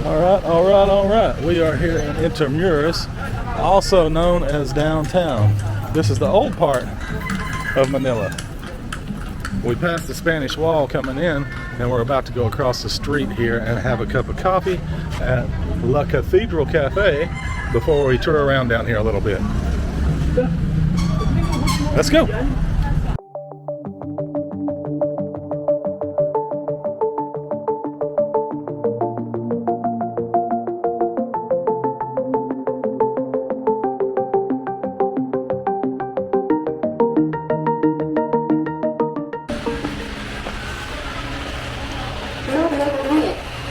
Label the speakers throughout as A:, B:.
A: All right. We are here in Intramuros, also known as downtown. This is the old part of Manila. We passed the Spanish Wall coming in, and we're about to go across the street here and have a cup of coffee at La Cathedral Cafe before we tour around down here a little bit. Let's go.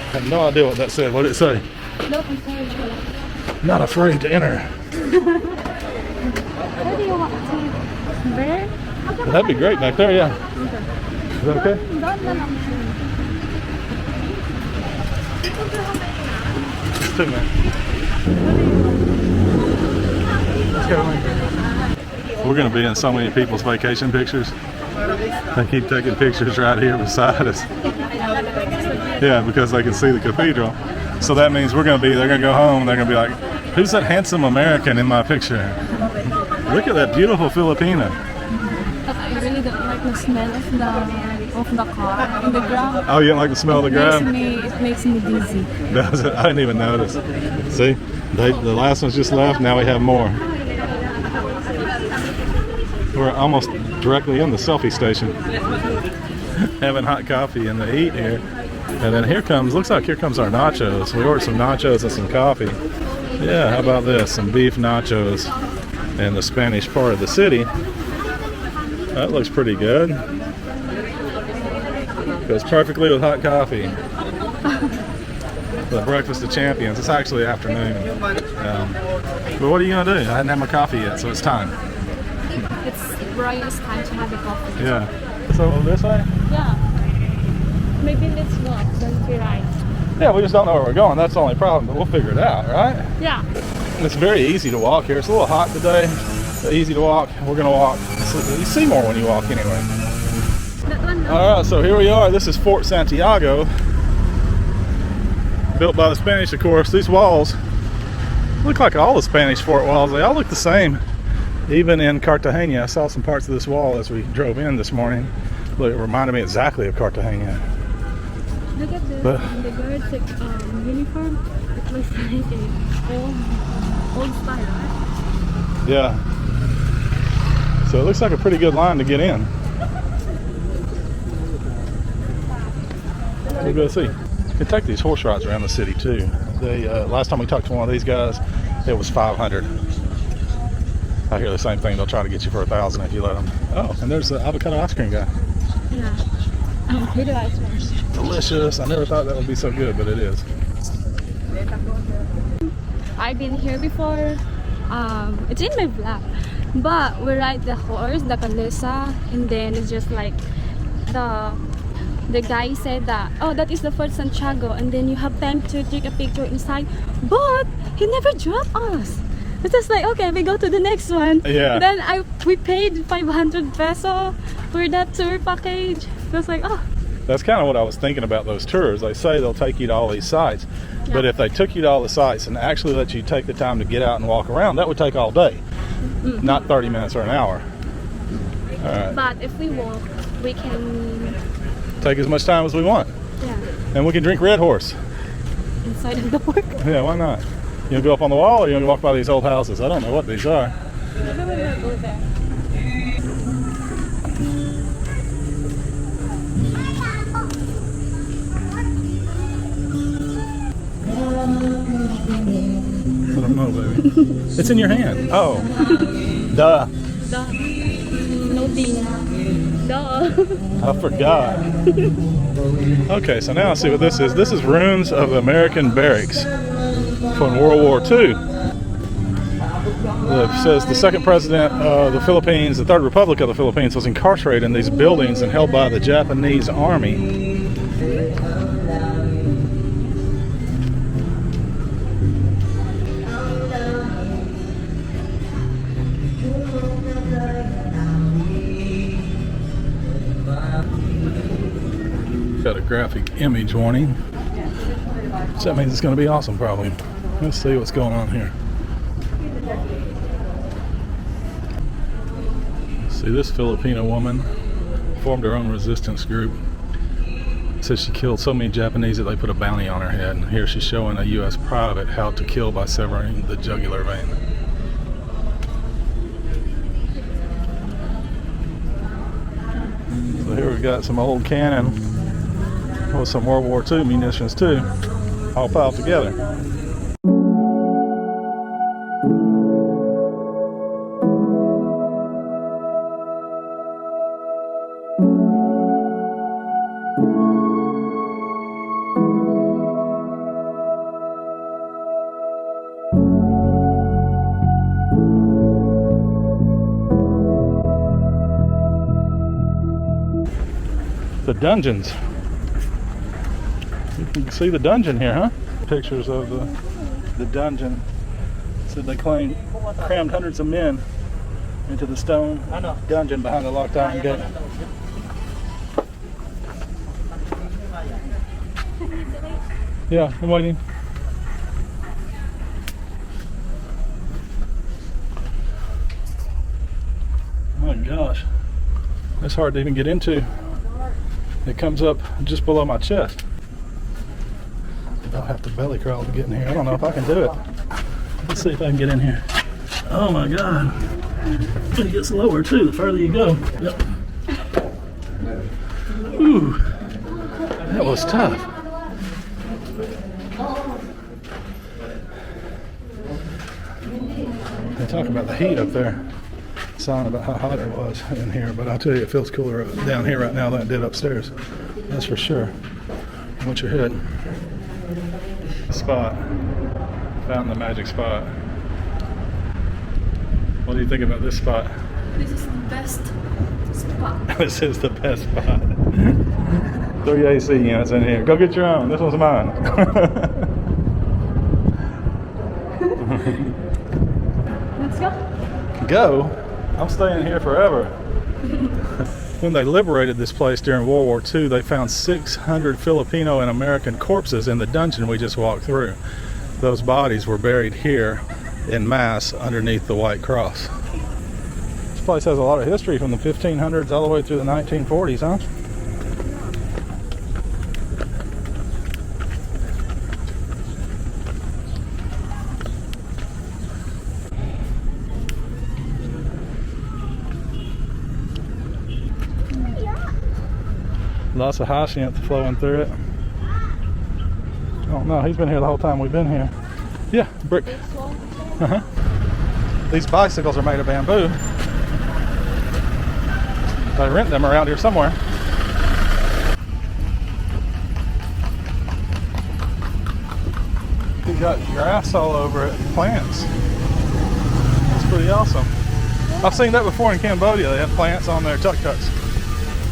A: I have no idea what that said. What did it say? Not afraid to enter.
B: Where do you want to? There?
A: That'd be great back there, yeah. Is that okay? It's too, man. Let's go, man. We're going to be in so many people's vacation pictures. They keep taking pictures right here beside us. Yeah, because they can see the cathedral. So that means they're going to go home, they're going to be like, who's that handsome American in my picture? Look at that beautiful Filipina.
B: I really don't like the smell of the car in the ground.
A: Oh, you don't like the smell of the ground?
B: It makes me dizzy.
A: Does it? I didn't even notice. See, the last one's just left, now we have more. We're almost directly in the selfie station. Having hot coffee and the heat here. And then here comes our nachos. We ordered some nachos and some coffee. Yeah, how about this? Some beef nachos in the Spanish part of the city. That looks pretty good. Goes perfectly with hot coffee. The breakfast of champions. It's actually afternoon. But what are you going to do? I hadn't had my coffee yet, so it's time.
B: It's Brian's time to have the coffee.
A: Yeah. So this way?
B: Yeah. Maybe let's walk, then we ride.
A: Yeah, we just don't know where we're going. That's the only problem, but we'll figure it out, right?
B: Yeah.
A: It's very easy to walk here. It's a little hot today, but easy to walk. We're going to walk. You see more when you walk anyway. All right, so here we are. This is Fort Santiago, built by the Spanish, of course. These walls look like all the Spanish fort walls. They all look the same. Even in Cartagena, I saw some parts of this wall as we drove in this morning. Look, it reminded me exactly of Cartagena.
B: Look at the guard's uniform. It looks like an old style, right?
A: Yeah. So it looks like a pretty good line to get in. We'll go see. You can take these horse rides around the city too. They last time we talked to one of these guys, it was $500. I hear the same thing. They'll try to get you for $1,000 if you let them. Oh, and there's the avocado ice cream guy.
B: Yeah. Avocado ice cream.
A: Delicious. I never thought that would be so good, but it is.
B: I've been here before. It's in my vlog. But we ride the horse, the calesa, and then it's just like the guy said that, oh, that is the Fort Santiago, and then you have time to take a picture inside. But he never dropped us. It's just like, okay, we go to the next one.
A: Yeah.
B: Then we paid 500 peso for that tour package. It was like, oh.
A: That's kind of what I was thinking about those tours. They say they'll take you to all these sites,
B: Yeah.
A: but if they took you to all the sites and actually let you take the time to get out and walk around, that would take all day, not 30 minutes or an hour. All right.
B: But if we walk, we can
A: Take as much time as we want,
B: yeah,
A: and we can drink Red Horse.
B: inside of the park.
A: Yeah, why not? You gonna go up on the wall, or you gonna walk by these old houses? I don't know what these are.
B: Maybe we're gonna go there.
A: I don't know, baby. It's in your hand. Oh. Duh.
B: Duh. No ding. Duh.
A: I forgot. Okay, so now I see what this is. This is ruins of the American barracks from World War II. It says the second president of the Philippines, the Third Republic of the Philippines, was incarcerated in these buildings and held by the Japanese army. Got a graphic image warning. So that means it's going to be awesome, probably. Let's see what's going on here. See, this Filipino woman formed her own resistance group. Says she killed so many Japanese that they put a bounty on her head. And here she's showing a U.S. private how to kill by severing the jugular vein. So here we've got some old cannon with some World War II munitions too, all piled together. The dungeons. You can see the dungeon here, huh? Pictures of the dungeon. Said they crammed hundreds of men into the stone dungeon behind the locked iron gate. Yeah, I'm waiting. Oh my gosh. That's hard to even get into. It comes up just below my chest. I'll have to belly crawl to get in here. I don't know if I can do it. Let's see if I can get in here. Oh my God. It gets lower too, the further you go. Yep. Ooh, that was tough. They talk about the heat up there. Sign about how hot it was in here, but I'll tell you, it feels cooler down here right now than it did upstairs. That's for sure. Once you're hit. Spot. Found the magic spot. What do you think about this spot?
B: This is the best spot.
A: This is the best spot. 3 AC units in here. Go get your own. This one's mine.
B: Let's go.
A: Go? I'm staying here forever. When they liberated this place during World War II, they found 600 Filipino and American corpses in the dungeon we just walked through. Those bodies were buried here in mass underneath the White Cross. This place has a lot of history from the 1500s all the way through the 1940s, huh? Lots of hyacinth flowing through it. Oh no, he's been here the whole time we've been here. Yeah, brick. These bicycles are made of bamboo. They rent them around here somewhere. You got grass all over it, plants. That's pretty awesome. I've seen that before in Cambodia. They have plants on their tuk-tuks.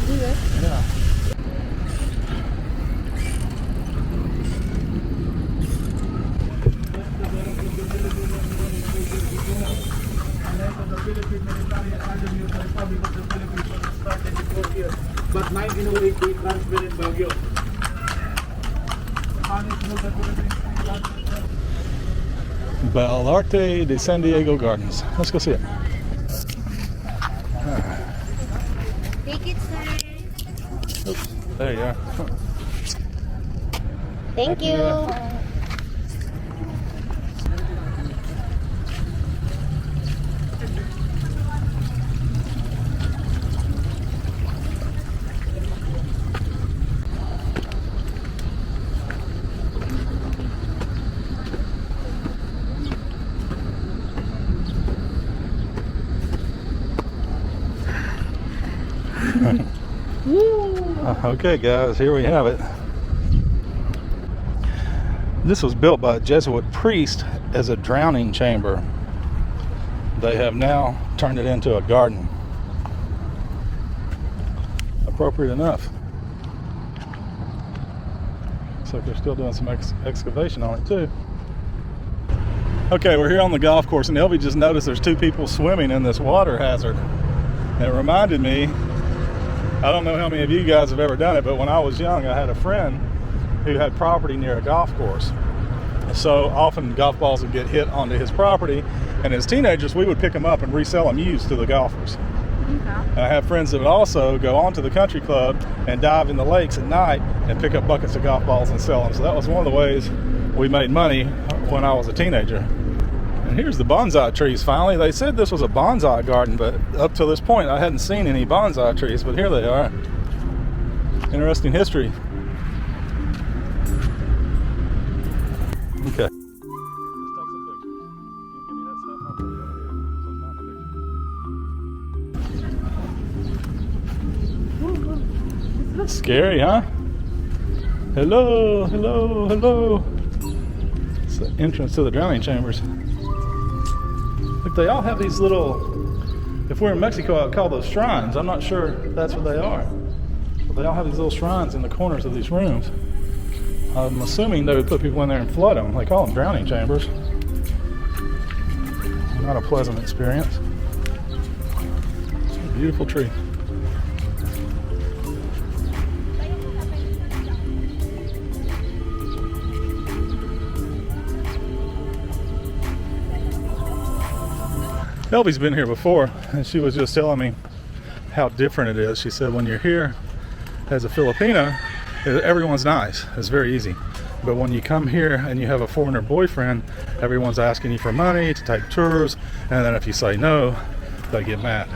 A: Yeah.
C: But 1908 they transferred in Baguio.
A: Baluarte De San Diego Gardens. Let's go see it.
D: Take it, sir.
A: Oops, there you are.
D: Thank you.
A: Okay guys, here we have it. This was built by a Jesuit priest as a drowning chamber. They have now turned it into a garden. Appropriate enough. Looks like they're still doing some excavation on it too. Okay, we're here on the golf course and Elvie just noticed there's two people swimming in this water hazard. And it reminded me, I don't know how many of you guys have ever done it, but when I was young, I had a friend who had property near a golf course. So often golf balls would get hit onto his property, and as teenagers we would pick them up and resell them used to the golfers. And I have friends that would also go onto the country club and dive in the lakes at night and pick up buckets of golf balls and sell them. So that was one of the ways we made money when I was a teenager. And here's the bonsai trees finally. They said this was a bonsai garden, but up to this point I hadn't seen any bonsai trees, but here they are. Interesting history. Okay. Let's take some pictures. You give me that stuff, I'll put it over here so it's not in the picture. Scary, huh? Hello, hello, hello. It's the entrance to the drowning chambers. Look, they all have these little, if we're in Mexico, I'd call those shrines. I'm not sure that's what they are. But they all have these little shrines in the corners of these rooms. I'm assuming they would put people in there and flood them. They call them drowning chambers. Not a pleasant experience. It's a beautiful tree. Elby's been here before, and she was just telling me how different it is. She said when you're here as a Filipina, everyone's nice. It's very easy. But when you come here and you have a foreigner boyfriend, everyone's asking you for money to take tours, and then if you say no, they get mad.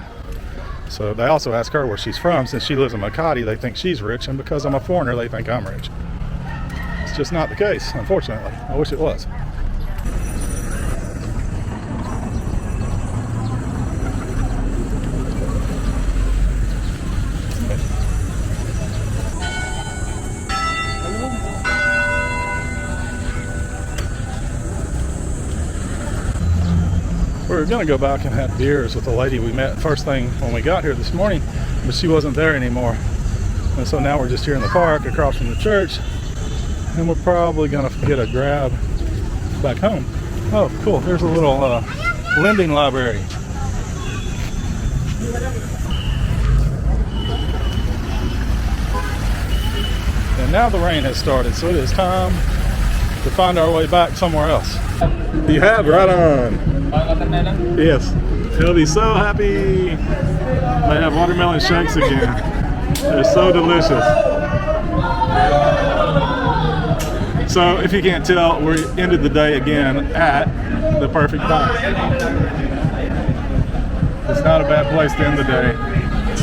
A: So they also ask her where she's from. Since she lives in Makati, they think she's rich, and because I'm a foreigner, they think I'm rich. It's just not the case, unfortunately. I wish it was. We were going to go back and have beers with the lady we met first thing when we got here this morning, but she wasn't there anymore. And so now we're just here in the park across from the church, and we're probably going to get a grab back home. Oh, cool. There's a little lending library. And now the rain has started, so it is time to find our way back somewhere else. You have, right on. Yes, he'll be so happy. They have watermelon shakes again. They're so delicious. So if you can't tell, we ended the day again at the perfect pint. It's not a bad place to end the day.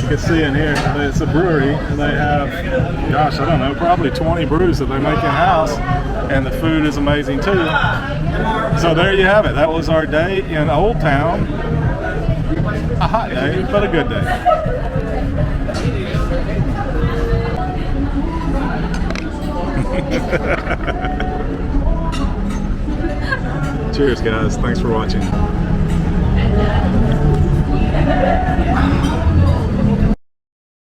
A: You can see in here, it's a brewery, and they have, gosh, I don't know, probably 20 brews that they make in-house, and the food is amazing too. So there you have it. That was our day in Old Town. A hot day, but a good day. Cheers, guys. Thanks for watching.